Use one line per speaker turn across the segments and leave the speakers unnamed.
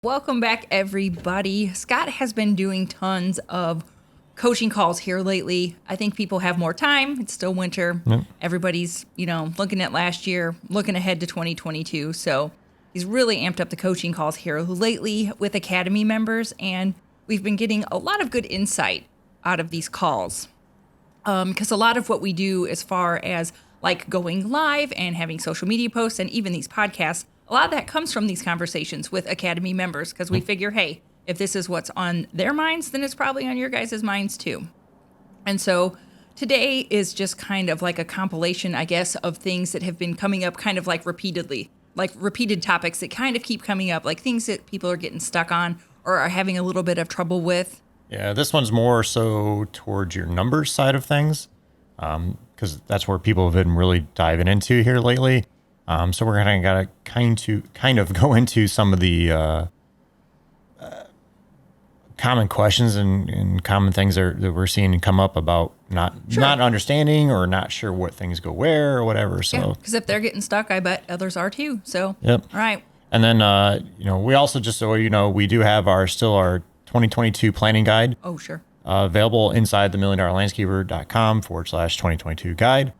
Welcome back, everybody. Scott has been doing tons of coaching calls here lately. I think people have more time. It's still winter.
Yep.
Everybody's, looking at last year, looking ahead to 2022. So he's really amped up the coaching calls here lately with Academy members, and we've been getting a lot of good insight out of these calls. Because a lot of what we do as far as like going live and having social media posts and even these podcasts, a lot of that comes from these conversations with Academy members because we figure, hey, if this is what's on their minds, then it's probably on your guys' minds too. And so today is just kind of like a compilation, I guess, of things that have been coming up kind of like repeatedly, like repeated topics that kind of keep coming up, like things that people are getting stuck on or are having a little bit of trouble with.
Yeah, this one's more so towards your numbers side of things, because that's where people have been really diving into here lately. So we're gonna kind of go into some of the common questions and common things that we're seeing come up about not understanding or not sure what things go where or whatever. So
because if they're getting stuck, I bet others are too. So
yep.
All right.
And then we also, just so you know, we do have our 2022 planning guide.
Oh, sure.
Available inside the $1,000,000landscaper.com/2022 guide.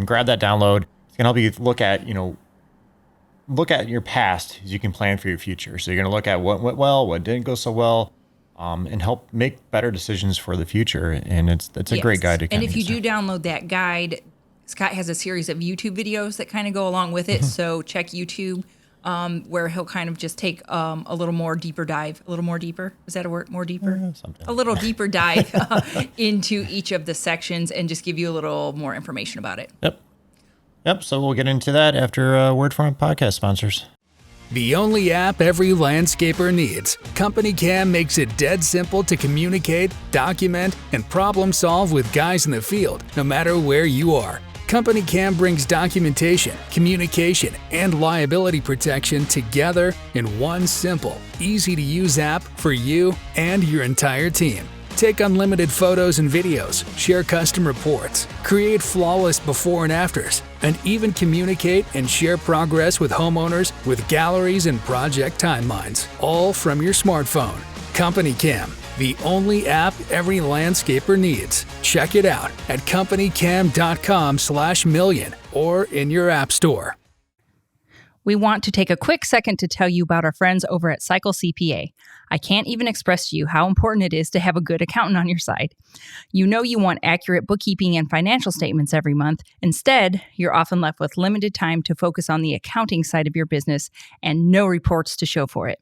Grab that download. It's going to help you look at your past as you can plan for your future. So you're going to look at what went well, what didn't go so well, and help make better decisions for the future. And it's a great guide to kind
And
of
if you do download that guide, Scott has a series of YouTube videos that kind of go along with it. So check YouTube, where he'll kind of just take a little more deeper dive, a little more deeper. Is that a word? More deeper?
Something.
A little deeper dive into each of the sections and just give you a little more information about it.
Yep. So we'll get into that after a word from our podcast sponsors.
The only app every landscaper needs. Company Cam makes it dead simple to communicate, document, and problem solve with guys in the field, no matter where you are. Company Cam brings documentation, communication, and liability protection together in one simple, easy-to-use app for you and your entire team. Take unlimited photos and videos, share custom reports, create flawless before and afters, and even communicate and share progress with homeowners with galleries and project timelines, all from your smartphone. Company Cam, the only app every landscaper needs. Check it out at companycam.com/million or in your app store.
We want to take a quick second to tell you about our friends over at Cycle CPA. I can't even express to you how important it is to have a good accountant on your side. You know you want accurate bookkeeping and financial statements every month. Instead, you're often left with limited time to focus on the accounting side of your business and no reports to show for it.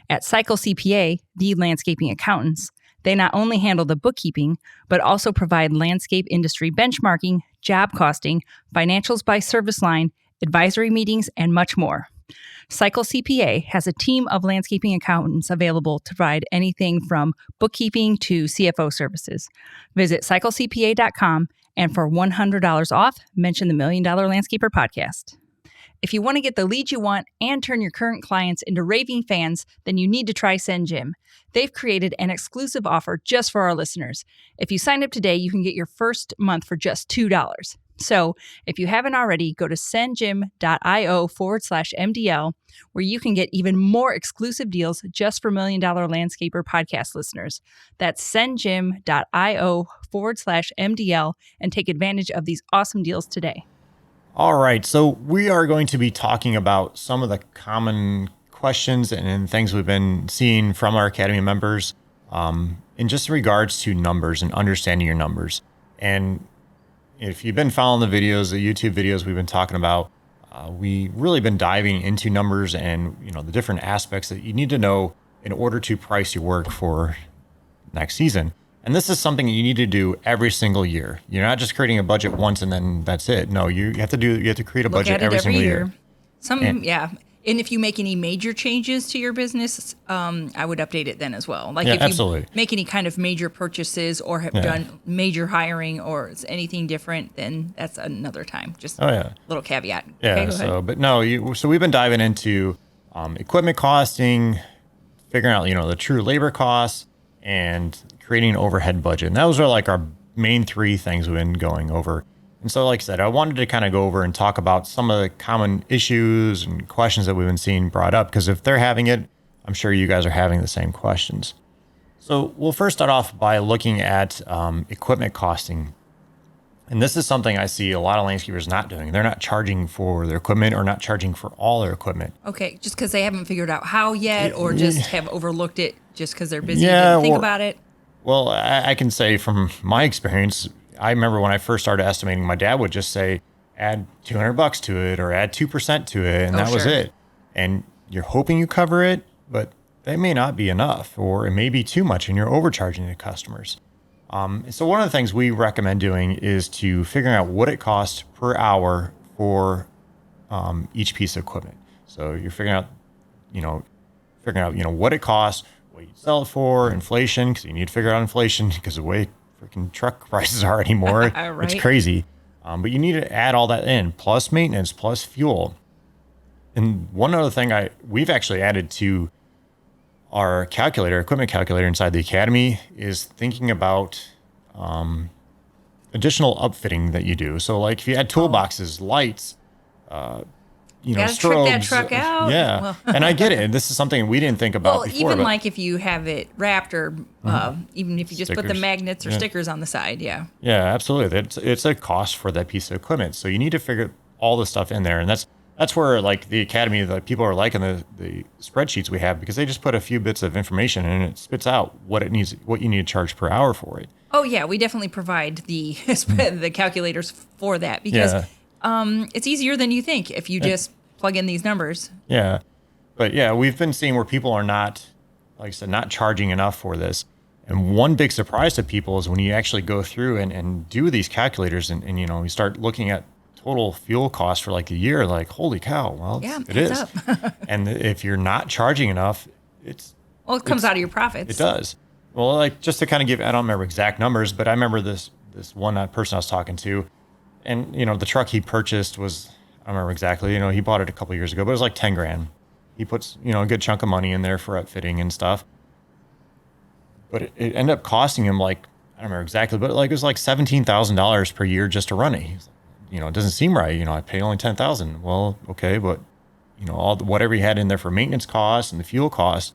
At Cycle CPA, the landscaping accountants, they not only handle the bookkeeping, but also provide landscape industry benchmarking, job costing, financials by service line, advisory meetings, and much more. Cycle CPA has a team of landscaping accountants available to provide anything from bookkeeping to CFO services. Visit cyclecpa.com and for $100 off, mention the $1 Million Landscaper podcast. If you want to get the leads you want and turn your current clients into raving fans, then you need to try SendJim. They've created an exclusive offer just for our listeners. If you sign up today, you can get your first month for just $2. So if you haven't already, go to sendjim.io/MDL, where you can get even more exclusive deals just for $1 Million Landscaper podcast listeners. That's sendjim.io/MDL and take advantage of these awesome deals today.
All right. So we are going to be talking about some of the common questions and things we've been seeing from our Academy members in just regards to numbers and understanding your numbers. And if you've been following the videos, the YouTube videos we've been talking about, we really been diving into numbers and the different aspects that you need to know in order to price your work for next season. And this is something you need to do every single year. You're not just creating a budget once and then that's it. No, you have to create a budget every single year.
And if you make any major changes to your business, I would update it then as well. Like if
absolutely.
You make any kind of major purchases or have done major hiring or anything different, then that's another time. Just a little caveat.
Yeah.
Okay, go
ahead. So we've been diving into equipment costing, figuring out the true labor costs, and creating an overhead budget. And those are like our main three things we've been going over. And so, like I said, I wanted to kind of go over and talk about some of the common issues and questions that we've been seeing brought up, because if they're having it, I'm sure you guys are having the same questions. So we'll first start off by looking at equipment costing. And this is something I see a lot of landscapers not doing. They're not charging for their equipment or not charging for all their equipment.
Okay, just because they haven't figured out how yet, or just have overlooked it just because they're busy
Yeah,
and didn't think about it.
Well, I can say from my experience, I remember when I first started estimating, my dad would just say, add $200 to it or add 2% to it, and that was it. And you're hoping you cover it, but that may not be enough, or it may be too much and you're overcharging the customers. So one of the things we recommend doing is to figuring out what it costs per hour for each piece of equipment. So you're figuring out, what it costs, what you sell it for, inflation, because you need to figure out inflation because the way freaking truck prices are anymore,
Right.
It's crazy. But you need to add all that in, plus maintenance, plus fuel. And one other thing we've actually added to our equipment calculator inside the Academy is thinking about additional upfitting that you do. So like if you add toolboxes, lights,
Gotta trick
strobes.
that truck out.
Yeah.
Well.
And I get it. This is something we didn't think about before.
Even
but
like if you have it wrapped or even if you just put the
Stickers.
magnets or stickers on the side. Yeah.
Yeah, absolutely. It's a cost for that piece of equipment. So you need to figure all the stuff in there. And that's where like the Academy, the people are liking the spreadsheets we have because they just put a few bits of information and it spits out what you need to charge per hour for it.
Oh yeah, we definitely provide the the calculators for that because it's easier than you think if you just plug in these numbers.
Yeah. But yeah, we've been seeing where people are not, like I said, not charging enough for this. And one big surprise to people is when you actually go through and do these calculators and you start looking at total fuel costs for like a year, like, holy cow, well, it is.
Up.
And if you're not charging enough, it
comes out of your profits.
It does. Well, like just to kind of I don't remember exact numbers, but I remember this one person I was talking to, and the truck he purchased was, I don't remember exactly, he bought it a couple years ago, but it was like 10 grand. He puts, a good chunk of money in there for upfitting and stuff. But it ended up costing him like, I don't remember exactly, but like it was like $17,000 per year just to run it. He's like, it doesn't seem right. I pay only $10,000. Well, okay, but whatever he had in there for maintenance costs and the fuel costs,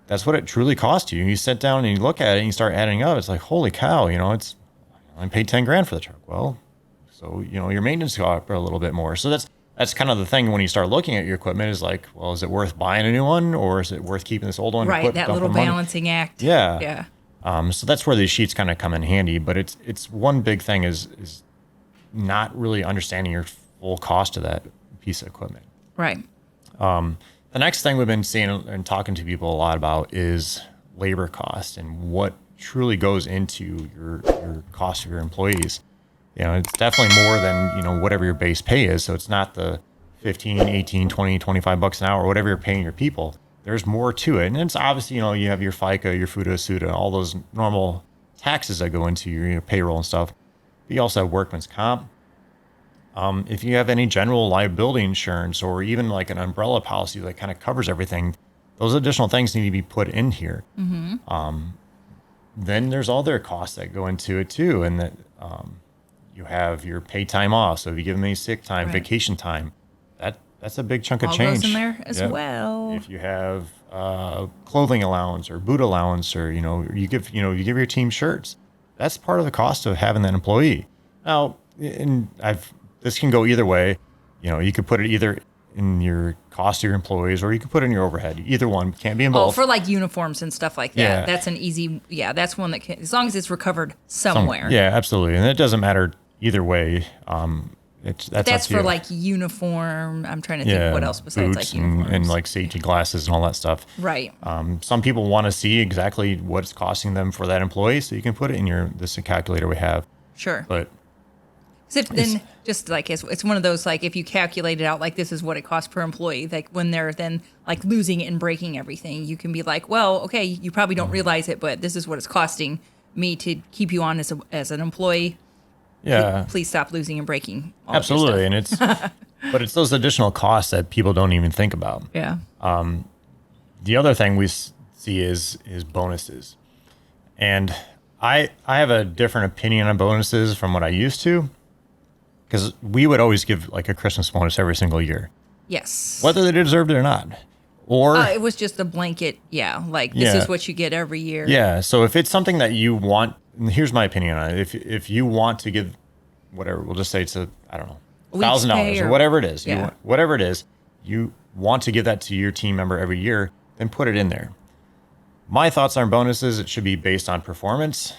that's what it truly cost you. You sit down and you look at it and you start adding up. It's like, holy cow, I paid 10 grand for the truck. Well, so, your maintenance costs are a little bit more. So that's kind of the thing when you start looking at your equipment is like, well, is it worth buying a new one or is it worth keeping this old one?
Right, that little balancing act.
Yeah. So that's where these sheets kind of come in handy. But it's one big thing is not really understanding your full cost of that piece of equipment.
Right.
The next thing we've been seeing and talking to people a lot about is labor cost and what truly goes into your cost of your employees. It's definitely more than, whatever your base pay is. So it's not the 15, 18, 20, 25 bucks an hour, whatever you're paying your people. There's more to it. And it's obviously, you have your FICA, your FUTA, SUTA, all those normal taxes that go into your payroll and stuff. But you also have workman's comp. If you have any general liability insurance or even like an umbrella policy that kind of covers everything, those additional things need to be put in here. Mm-hmm. Then there's all their costs that go into it too. And that you have your pay time off. So if you give them any sick time, vacation time, that's a big chunk of change.
All goes in there as well.
If you have clothing allowance or boot allowance, or you give your team shirts, that's part of the cost of having that employee. Now, this can go either way. You could put it either in your cost of your employees or you could put it in your overhead. Either one can't be in both.
For like uniforms and stuff like that. That's an easy. That's one that can, as long as it's recovered somewhere.
Yeah, absolutely, and it doesn't matter either way. That's
for like uniform. I'm trying to think what else besides
boots
like uniforms
and like safety glasses and all that stuff.
Right.
Some people want to see exactly what it's costing them for that employee, so you can put it in this calculator we have.
Sure.
But
then just like it's one of those, like if you calculate it out, like this is what it costs per employee, like when they're then like losing it and breaking everything, you can be like, well, okay, you probably don't realize it, but this is what it's costing me to keep you on as an employee.
Yeah.
Please stop losing and breaking.
Absolutely. And but it's those additional costs that people don't even think about.
Yeah.
The other thing we see is bonuses. And I have a different opinion on bonuses from what I used to, because we would always give like a Christmas bonus every single year.
Yes.
Whether they deserved it or not. Or
It was just a blanket. Yeah. Like this is what you get every year.
Yeah. So if it's something that you want, and here's my opinion on it. If you want to give whatever, we'll just say it's I don't know, $1,000 or whatever it is.
Yeah.
Whatever it is, you want to give that to your team member every year, then put it in there. My thoughts on bonuses, it should be based on performance.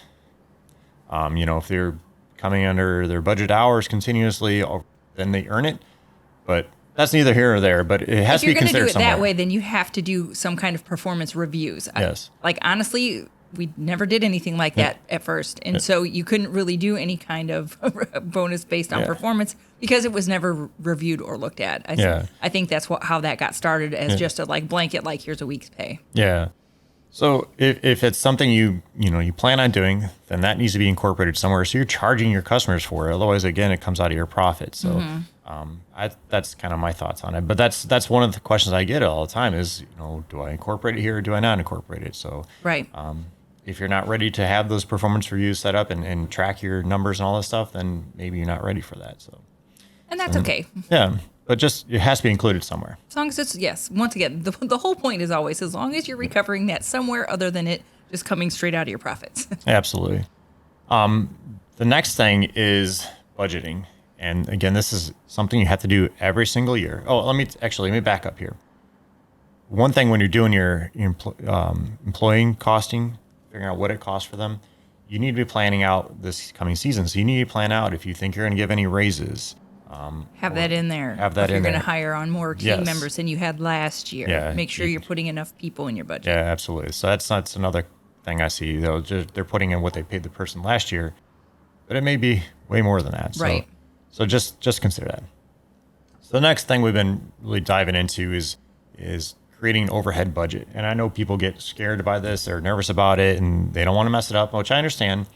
If they're coming under their budget hours continuously, then they earn it. But that's neither here or there, but it has to be considered somewhere. If you're going to do it
that way, then you have to do some kind of performance reviews.
Yes.
Honestly, we never did anything like that at first. And so you couldn't really do any kind of bonus based on performance because it was never reviewed or looked at. I think that's how that got started as just a blanket, here's a week's pay.
Yeah. So if it's something you plan on doing, then that needs to be incorporated somewhere. So you're charging your customers for it. Otherwise, again, it comes out of your profit. So that's kind of my thoughts on it. But that's one of the questions I get all the time is, do I incorporate it here or do I not incorporate it? So
right.
If you're not ready to have those performance reviews set up and track your numbers and all this stuff, then maybe you're not ready for that.
And that's okay.
Yeah. But just it has to be included somewhere.
As long as it's, once again, the whole point is always as long as you're recovering that somewhere other than it just coming straight out of your profits.
Absolutely. The next thing is budgeting. And again, this is something you have to do every single year. Oh, let me back up here. One thing when you're doing your employee costing, figuring out what it costs for them, you need to be planning out this coming season. So you need to plan out if you think you're going to give any raises.
Have that in there.
Have that
if you're
in
going
there.
to hire on more team members than you had last year.
Yeah.
Make sure you're putting enough people in your budget.
Yeah, absolutely. So that's another thing I see. They're putting in what they paid the person last year, but it may be way more than that.
Right.
So just consider that. So the next thing we've been really diving into is creating an overhead budget. And I know people get scared by this, they're nervous about it, and they don't want to mess it up, which I understand.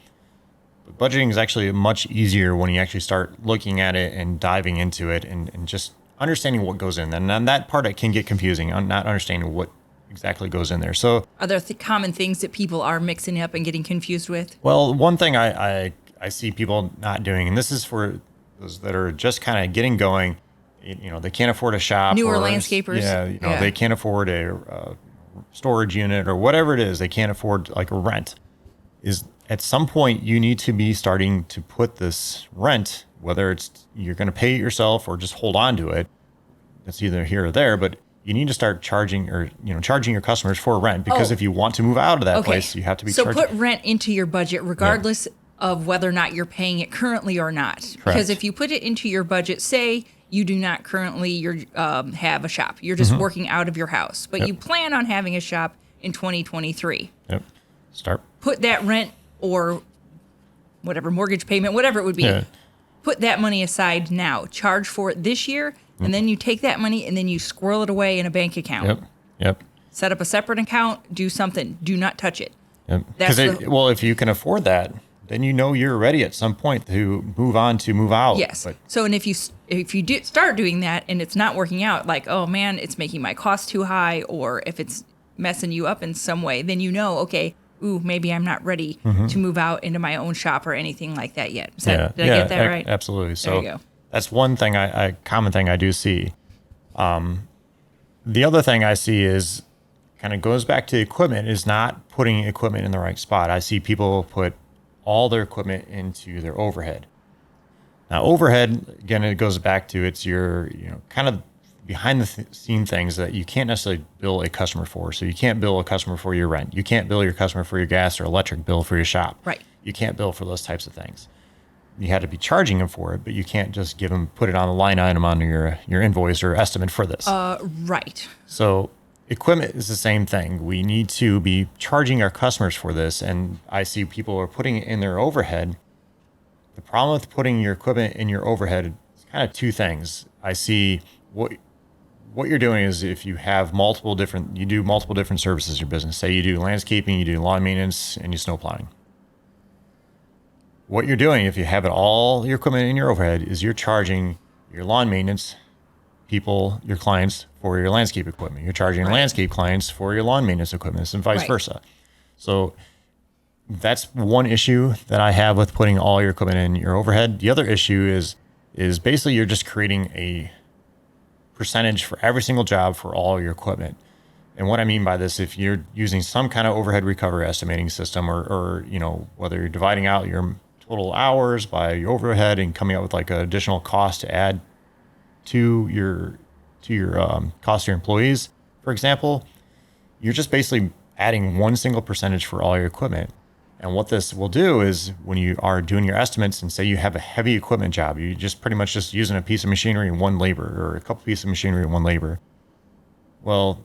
But budgeting is actually much easier when you actually start looking at it and diving into it and just understanding what goes in. And on that part, it can get confusing on not understanding what exactly goes in there. So
are there common things that people are mixing up and getting confused with?
Well, one thing I see people not doing, and this is for those that are just kind of getting going, they can't afford a shop.
Newer landscapers.
Yeah, they can't afford a storage unit or whatever it is. They can't afford like a rent. Is at some point you need to be starting to put this rent, whether it's you're going to pay it yourself or just hold on to it. It's either here or there, but you need to start charging your customers for rent because if you want to move out of that place, you have to be charging.
So put rent into your budget regardless of whether or not you're paying it currently or not.
Correct.
Because if you put it into your budget, say you do not currently have a shop, you're just working out of your house, but you plan on having a shop in 2023.
Yep.
Put that rent or whatever, mortgage payment, whatever it would be. Yeah. Put that money aside now. Charge for it this year, and then you take that money and then you squirrel it away in a bank account.
Yep.
Set up a separate account. Do something. Do not touch it.
Yep. Because if you can afford that, then you're ready at some point to move out.
Yes. And if you do start doing that and it's not working out, like, oh man, it's making my cost too high, or if it's messing you up in some way, then okay, maybe I'm not ready to move out into my own shop or anything like that yet. Did I get that right?
Absolutely. So
there you go.
That's one thing common thing I do see. The other thing I see is kind of goes back to equipment, is not putting equipment in the right spot. I see people put all their equipment into their overhead. Now, overhead, again, it goes back to it's your, kind of behind the scene things that you can't necessarily bill a customer for. So you can't bill a customer for your rent. You can't bill your customer for your gas or electric bill for your shop.
Right.
You can't bill for those types of things. You had to be charging them for it, but you can't just put it on a line item on your invoice or estimate for this.
Right.
So equipment is the same thing. We need to be charging our customers for this, and I see people are putting it in their overhead. The problem with putting your equipment in your overhead is kind of two things. I see what you're doing is if you have you do multiple different services in your business. Say you do landscaping, you do lawn maintenance, and you snow plowing. What you're doing, if you have all your equipment in your overhead, is you're charging your lawn maintenance people, your clients, for your landscape equipment. You're charging landscape clients for your lawn maintenance equipment, and vice versa. So that's one issue that I have with putting all your equipment in your overhead. The other issue is basically you're just creating a percentage for every single job for all your equipment. And what I mean by this, if you're using some kind of overhead recovery estimating system, or whether you're dividing out your total hours by your overhead and coming up with like an additional cost to add to your cost to your employees, for example, you're just basically adding one single percentage for all your equipment. And what this will do is when you are doing your estimates and say you have a heavy equipment job, you just pretty much just using a piece of machinery and one labor, or a couple pieces of machinery and one labor. Well,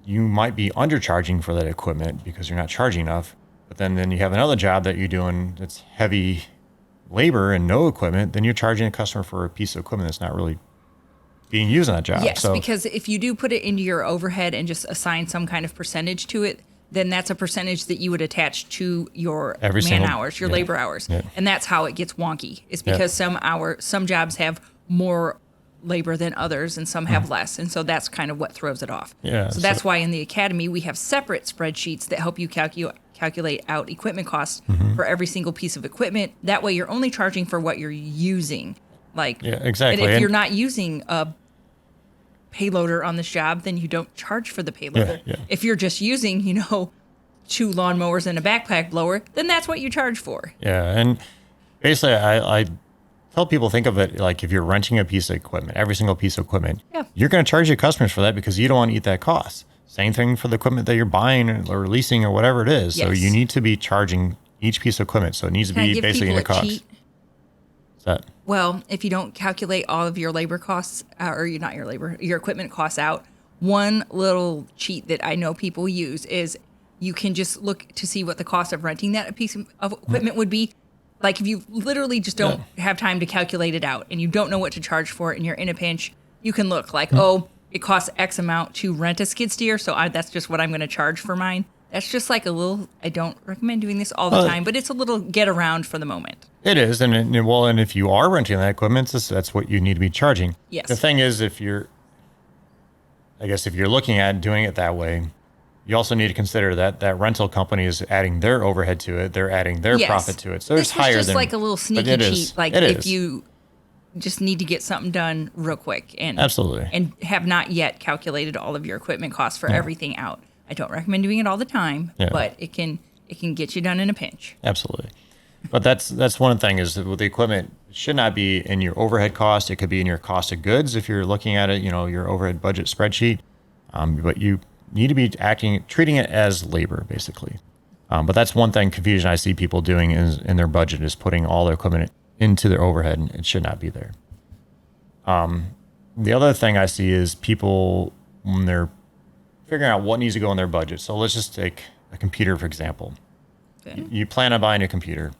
you might be undercharging for that equipment because you're not charging enough. But then you have another job that you're doing that's heavy labor and no equipment, then you're charging a customer for a piece of equipment that's not really being used on that job.
Yes, because if you do put it into your overhead and just assign some kind of percentage to it, then that's a percentage that you would attach to your hours, your labor hours. Yeah. And that's how it gets wonky. It's because some jobs have more labor than others and some have less. And so that's kind of what throws it off.
Yeah,
so that's why in the academy we have separate spreadsheets that help you calculate out equipment costs for every single piece of equipment. That way you're only charging for what you're using.
Exactly.
And if you're not using a payloader on this job, then you don't charge for the payloader.
Yeah.
If you're just using, 2 lawnmowers and a backpack blower, then that's what you charge for.
Yeah, and basically I tell people, think of it like if you're renting a piece of equipment, every single piece of equipment, you're going to charge your customers for that because you don't want to eat that cost. Same thing for the equipment that you're buying or leasing or whatever it is.
Yes.
So you need to be charging each piece of equipment. So it needs to be basically in the cost. What's that?
Well, if you don't calculate all of your labor costs, your equipment costs out, one little cheat that I know people use is you can just look to see what the cost of renting that piece of equipment would be. Like if you literally just don't have time to calculate it out and you don't know what to charge for it and you're in a pinch, you can look like, it costs X amount to rent a skid steer, so that's just what I'm going to charge for mine. That's just like a little, I don't recommend doing this all the time, but it's a little get around for the moment.
It is. And if you are renting that equipment, that's what you need to be charging.
Yes.
The thing is, if you're looking at doing it that way, you also need to consider that rental company is adding their overhead to it. They're adding their profit to it. So it's higher than... This is just
like a little sneaky cheat. If you just need to get something done real quick and
absolutely,
and have not yet calculated all of your equipment costs for everything out. I don't recommend doing it all the time, but it can get you done in a pinch.
Absolutely. But that's one thing is that with the equipment, it should not be in your overhead cost. It could be in your cost of goods if you're looking at it, your overhead budget spreadsheet. But you need to be treating it as labor, basically. But that's one thing confusion I see people doing in their budget is putting all their equipment into their overhead, and it should not be there. The other thing I see is people, when they're figuring out what needs to go in their budget. So let's just take a computer, for example. Okay. You plan on buying a computer.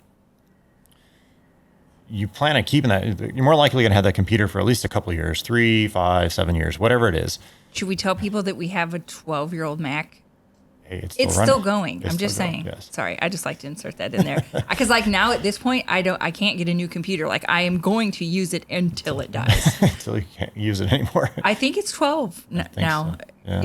You plan on keeping that. You're more likely going to have that computer for at least a couple of years, 3, 5, 7 years, whatever it is.
Should we tell people that we have a 12-year-old Mac?
Hey, it's
still going. I'm just saying.
Yes.
Sorry, I just like to insert that in there because now at this point, I can't get a new computer. I am going to use it until it dies.
Until you can't use it anymore.
I think it's 12 now.
So.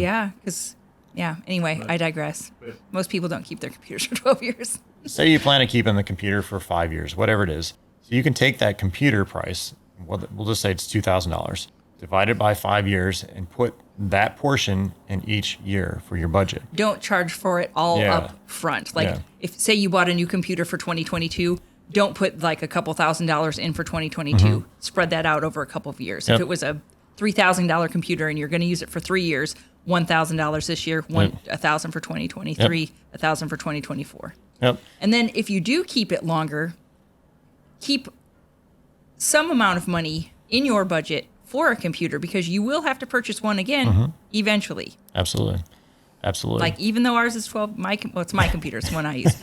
Yeah. Anyway, I digress. Most people don't keep their computers for 12 years.
Say you plan on keeping the computer for 5 years, whatever it is. So you can take that computer price. We'll just say it's $2,000. Divide it by 5 years and put that portion in each year for your budget.
Don't charge for it all up front. If say you bought a new computer for 2022, don't put a couple $1,000s in for 2022. Mm-hmm. Spread that out over a couple of years. Yep. If it was a $3,000 computer and you're going to use it for 3 years, $1,000 this year, $1,000 for 2023, $1,000 for 2024.
Yep.
And then if you do keep it longer, keep some amount of money in your budget for a computer because you will have to purchase one again eventually.
Absolutely.
Even though ours is 12, it's my computer. It's the one I use.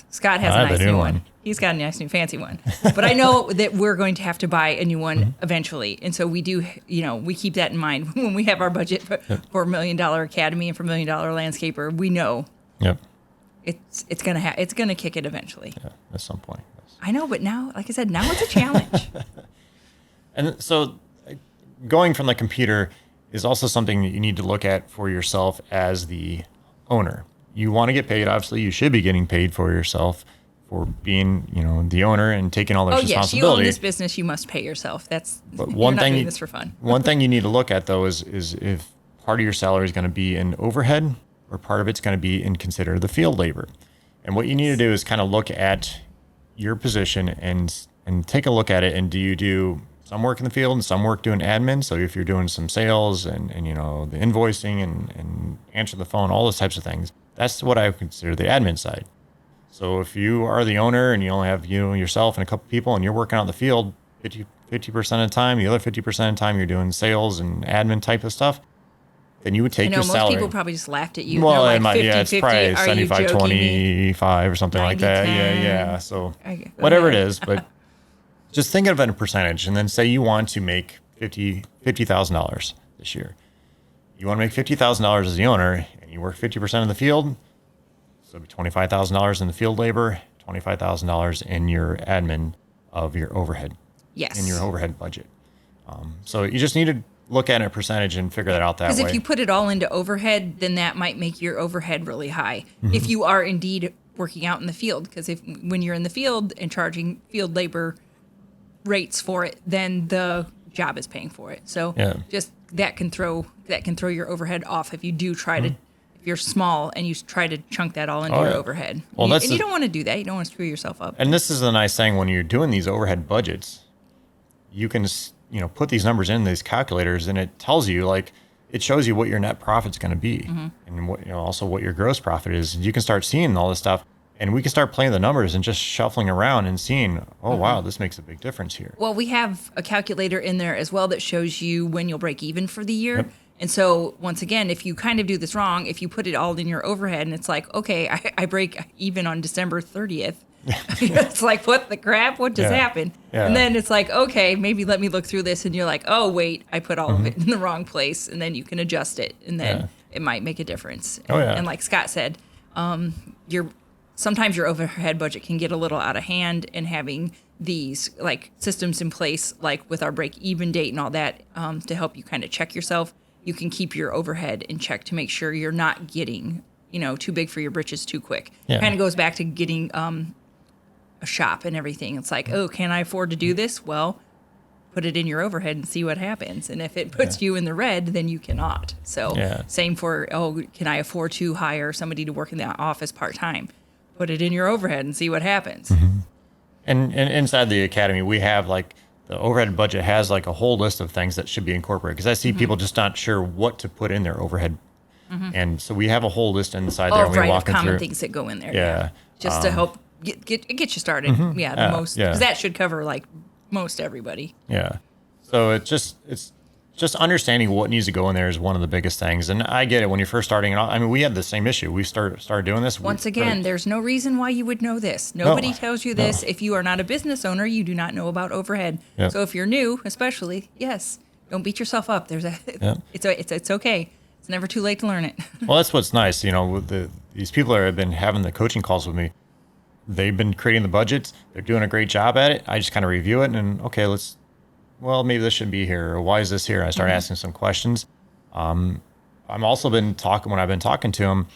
Scott has a nice new one. He's got a nice new fancy one. But I know that we're going to have to buy a new one eventually. And so we do, we keep that in mind when we have our budget for $1 Million Academy and for $1 Million Landscaper. We know it's gonna kick it eventually.
Yeah, at some point. Yes.
I know, but now, like I said, now it's a challenge.
And so going from the computer is also something that you need to look at for yourself as the owner. You want to get paid. Obviously, you should be getting paid for yourself for being, the owner and taking all the responsibility.
Yes, you own this business, you must pay yourself. But you're not doing this for fun.
One thing you need to look at, though, is if part of your salary is going to be in overhead, or part of it's going to be in consider the field labor. And what you need to do is kind of look at your position and take a look at it. And do you do some work in the field and some work doing admin? So if you're doing some sales and the invoicing and answer the phone, all those types of things, that's what I would consider the admin side. So if you are the owner and you only have yourself and a couple people and you're working out in the field 50% of the time, the other 50% of the time you're doing sales and admin type of stuff, then you would take your salary.
Most people probably just laughed at you.
Well,
like
it might,
50,
it's
50,
probably
are
75,
you joking
25 or something
90,
like that.
10.
Yeah. So
Okay,
whatever
ahead.
it is, but just think of it in a percentage and then say you want to make $50,000 this year. You want to make $50,000 as the owner and you work 50% in the field. So it'd be $25,000 in the field labor, $25,000 in your admin of your overhead.
Yes.
In your overhead budget. So you just need to look at a percentage and figure that out that way.
Because if you put it all into overhead, then that might make your overhead really high. If you are indeed working out in the field, because when you're in the field and charging field labor rates for it, then the job is paying for it. So just that can throw your overhead off if you do try to. If you're small and you try to chunk that all into your overhead.
Well,
and you don't want to do that. You don't want to screw yourself up.
And this is the nice thing when you're doing these overhead budgets, you can put these numbers in these calculators and it tells you, like, it shows you what your net profit's going to be and what also what your gross profit is. You can start seeing all this stuff and we can start playing the numbers and just shuffling around and seeing, wow, this makes a big difference here.
Well, we have a calculator in there as well that shows you when you'll break even for the year.
Yep.
And so once again, if you kind of do this wrong, if you put it all in your overhead and it's like, okay, I break even on December 30th. It's like, what the crap? What just happened?
Yeah.
And then it's like, okay, maybe let me look through this. And you're like, oh, wait, I put all of it in the wrong place. And then you can adjust it. And then it might make a difference. And like Scott said, sometimes your overhead budget can get a little out of hand, and having these like systems in place, like with our break even date and all that, to help you kind of check yourself, you can keep your overhead in check to make sure you're not getting, too big for your britches too quick.
Yeah.
Kind of goes back to getting a shop and everything. It's like, oh, can I afford to do this? Well, put it in your overhead and see what happens. And if it puts you in the red, then you cannot. So same for, can I afford to hire somebody to work in the office part-time? Put it in your overhead and see what happens.
And inside the academy, we have like the overhead budget has like a whole list of things that should be incorporated. Because I see people just not sure what to put in their overhead. And so we have a whole list inside there. And we walk
common
through
things that go in there.
Yeah.
Just to help get you started. The most, because that should cover like most everybody.
Yeah. So it's just understanding what needs to go in there is one of the biggest things. And I get it when you're first starting it. I mean, we had the same issue. We started doing this.
Once again, there's no reason why you would know this. Nobody tells you this. If you are not a business owner, you do not know about overhead.
Yep.
So if you're new, especially, don't beat yourself up. It's okay. It's never too late to learn it.
Well, that's what's nice. With these people that have been having the coaching calls with me, they've been creating the budgets. They're doing a great job at it. I just kind of review it and okay, maybe this should be here, or why is this here? I start asking some questions. I'm also when I've been talking to them,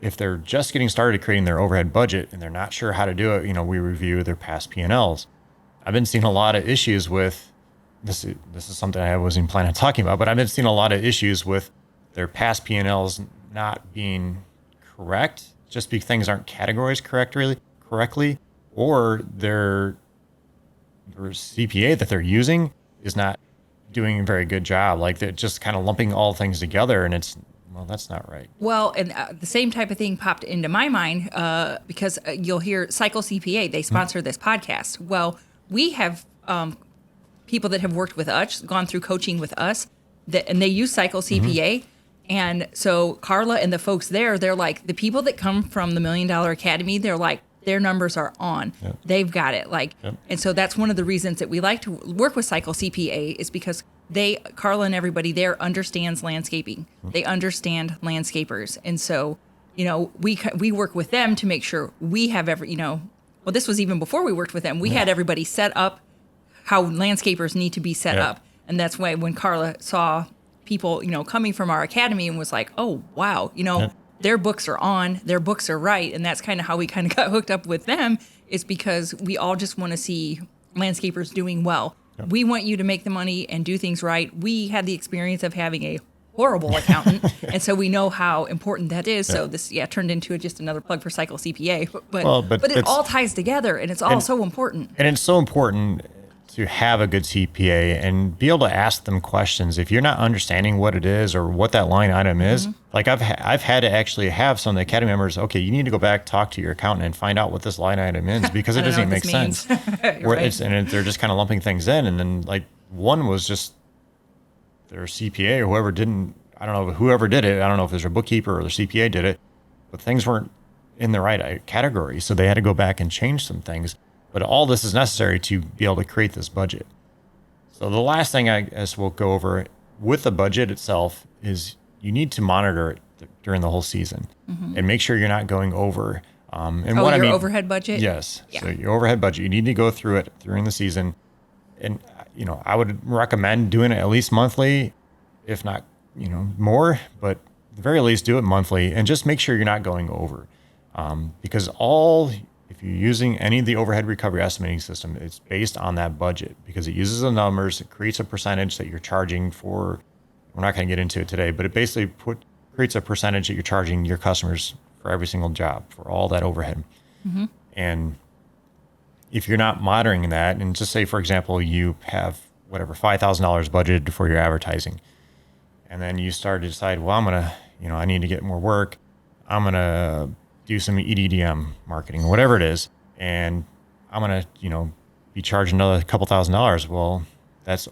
if they're just getting started creating their overhead budget and they're not sure how to do it, we review their past P&Ls. I've been seeing a lot of issues with this. This is something I wasn't even planning on talking about, but I've been seeing a lot of issues with their past P&Ls not being correct, just because things aren't categorized correctly, or their CPA that they're using is not doing a very good job. Like they're just kind of lumping all things together, and that's not right.
Well, and the same type of thing popped into my mind because you'll hear Cycle CPA. They sponsor this podcast. Well, we have people that have worked with us, gone through coaching with us, and they use Cycle CPA. And so Carla and the folks there, they're like, the people that come from the $1 Million Academy, they're like, their numbers are on. Yep. They've got it. And so that's one of the reasons that we like to work with Cycle CPA is because Carla and everybody there understands landscaping. They understand landscapers. And so, we work with them to make sure we have this was even before we worked with them. We had everybody set up how landscapers need to be set up. And that's why when Carla saw people, coming from our academy and was like, oh, wow, their books are on, their books are right. And that's kind of how we kind of got hooked up with them, is because we all just want to see landscapers doing well. Yep. We want you to make the money and do things right. We had the experience of having a horrible accountant. And so we know how important that is. So this, turned into just another plug for Cycle CPA. But it all ties together, and it's all so important.
And it's so important to have a good CPA and be able to ask them questions. If you're not understanding what it is or what that line item is, like I've had to actually have some of the Academy members, okay, you need to go back, talk to your accountant and find out what this line item is, because it doesn't even make sense.
Right.
And they're just kind of lumping things in. And then like one was just their CPA or whoever didn't, I don't know, whoever did it, I don't know if it was their bookkeeper or their CPA did it, but things weren't in the right category. So they had to go back and change some things. But all this is necessary to be able to create this budget. So the last thing I guess we'll go over with the budget itself is you need to monitor it during the whole season and make sure you're not going over.
Overhead budget?
Yes.
Yeah.
So your overhead budget, you need to go through it during the season. And, I would recommend doing it at least monthly, if not, more, but at the very least do it monthly and just make sure you're not going over. Because if you're using any of the overhead recovery estimating system, it's based on that budget because it uses the numbers. It creates a percentage that you're charging for. We're not going to get into it today, but it basically creates a percentage that you're charging your customers for every single job for all that overhead. And if you're not monitoring that, and just say, for example, you have whatever, $5,000 budgeted for your advertising, and then you start to decide, well, I'm going to, I need to get more work. I'm going to do some EDDM marketing, whatever it is, and I'm going to, be charging another couple $1,000s. Well, that's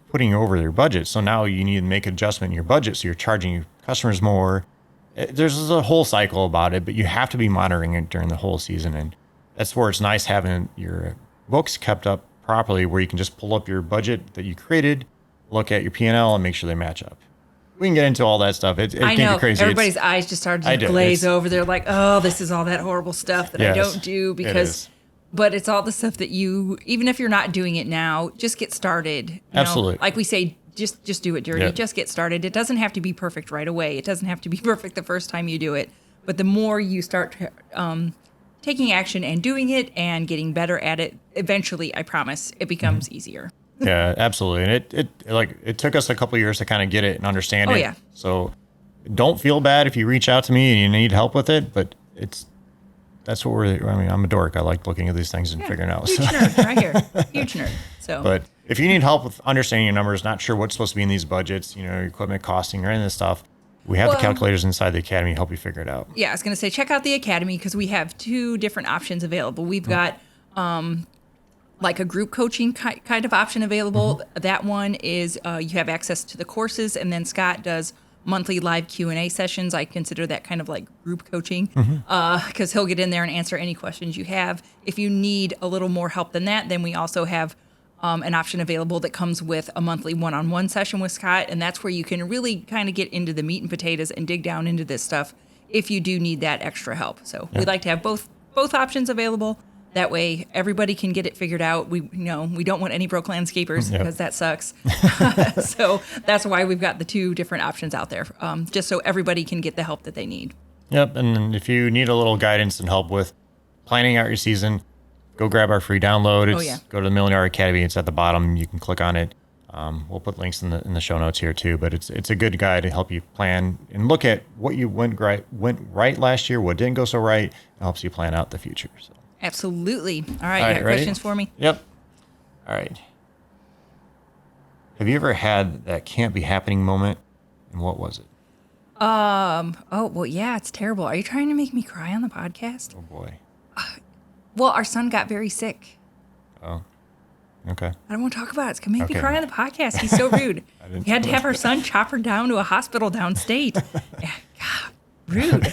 putting you over their budget. So now you need to make an adjustment in your budget. So you're charging your customers more. There's a whole cycle about it, but you have to be monitoring it during the whole season. And that's where it's nice having your books kept up properly, where you can just pull up your budget that you created, look at your P&L and make sure they match up. We can get into all that stuff. It
I
can
know.
be crazy.
Everybody's eyes just started to glaze over. They're like, oh, this is all that horrible stuff that I don't do but it's all the stuff that even if you're not doing it now, just get started.
Absolutely.
Like we say, just do it dirty.
Yep.
Just get started. It doesn't have to be perfect right away. It doesn't have to be perfect the first time you do it. But the more you start taking action and doing it and getting better at it, eventually, I promise, it becomes easier.
Yeah, absolutely. And it took us a couple of years to kind of get it and understand it.
Yeah.
So don't feel bad if you reach out to me and you need help with it, but that's what I'm a dork. I like looking at these things and figuring out.
Huge nerd right here. Huge nerd. So,
but if you need help with understanding your numbers, not sure what's supposed to be in these budgets, your equipment costing or any of this stuff, we have the calculators inside the Academy to help you figure it out. Yeah,
I was going to say, check out the Academy because we have two different options available. We've got like a group coaching kind of option available. That one is you have access to the courses, and then Scott does monthly live Q&A sessions. I consider that kind of like group coaching because he'll get in there and answer any questions you have. If you need a little more help than that, then we also have an option available that comes with a monthly one-on-one session with Scott, and that's where you can really kind of get into the meat and potatoes and dig down into this stuff if you do need that extra help. So we'd like to have both options available. That way, everybody can get it figured out. We don't want any broke landscapers because that sucks. So that's why we've got the two different options out there, just so everybody can get the help that they need.
Yep. And if you need a little guidance and help with planning out your season, go grab our free download. Go to the Millionaire Academy. It's at the bottom. You can click on it. We'll put links in the show notes here too. But it's a good guide to help you plan and look at what you went right last year, what didn't go so right. It helps you plan out the future. So.
Absolutely. All right, you got
ready?
questions for me?
Yep. All right. Have you ever had that can't be happening moment? And what was it?
Oh, well, yeah, it's terrible. Are you trying to make me cry on the podcast?
Oh, boy.
Well, our son got very sick.
Oh, okay.
I don't want to talk about it. It's going to make me cry on the podcast. He's so rude. We had to have our son choppered down to a hospital downstate. God, rude.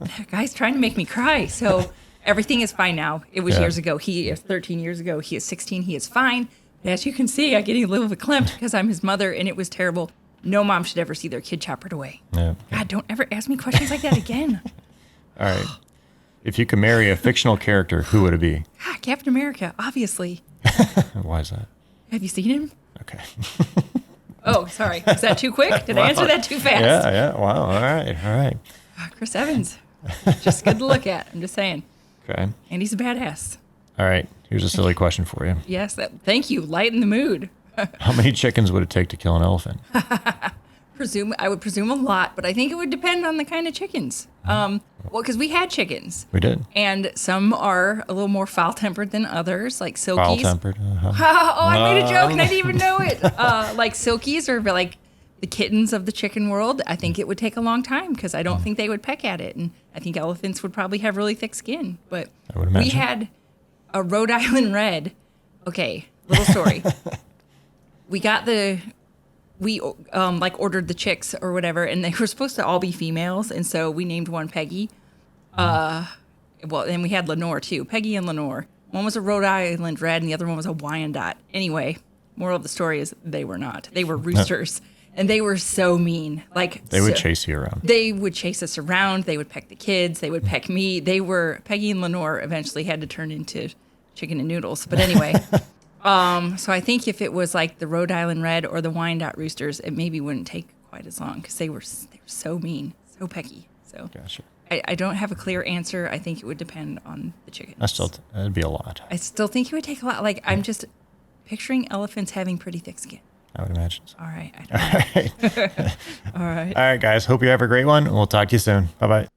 That guy's trying to make me cry. So everything is fine now. It was years ago. He is 13 years ago. He is 16. He is fine. But as you can see, I'm getting a little verklempt because I'm his mother, and it was terrible. No mom should ever see their kid choppered away. Yeah. God, don't ever ask me questions like that again.
All right. If you could marry a fictional character, who would it be?
Captain America, obviously.
Why is that?
Have you seen him?
Okay.
Oh, sorry. Is that too quick? Did I answer that too fast?
Yeah. Wow. All right.
Chris Evans. Just good to look at. I'm just saying.
Okay.
And he's a badass.
All right. Here's a silly question for you.
Yes. Thank you. Lighten the mood.
How many chickens would it take to kill an elephant?
would presume a lot, but I think it would depend on the kind of chickens. Well, because we had chickens.
We did.
And some are a little more foul-tempered than others, like silkies.
Foul-tempered.
Oh, I made a joke and I didn't even know it. Like silkies or like the kittens of the chicken world. I think it would take a long time because I don't think they would peck at it. And I think elephants would probably have really thick skin. But
I would imagine.
we had a Rhode Island Red. Okay, little story. We ordered the chicks or whatever, and they were supposed to all be females, and so we named one Peggy. And we had Lenore too, Peggy and Lenore. One was a Rhode Island Red, and the other one was a Wyandotte. Anyway, moral of the story is they were not. They were roosters, and they were so mean. Like
they would chase you around.
They would chase us around. They would peck the kids. They would peck me. Peggy and Lenore eventually had to turn into chicken and noodles. But anyway. So I think if it was like the Rhode Island Red or the Wyandotte roosters, it maybe wouldn't take quite as long because they were so mean, so pecky. So
gotcha.
I don't have a clear answer. I think it would depend on the chickens.
That'd be a lot.
I still think it would take a lot. Like I'm just picturing elephants having pretty thick skin.
I would imagine so.
All right.
All right.
All right.
All right, guys. Hope you have a great one. We'll talk to you soon. Bye-bye.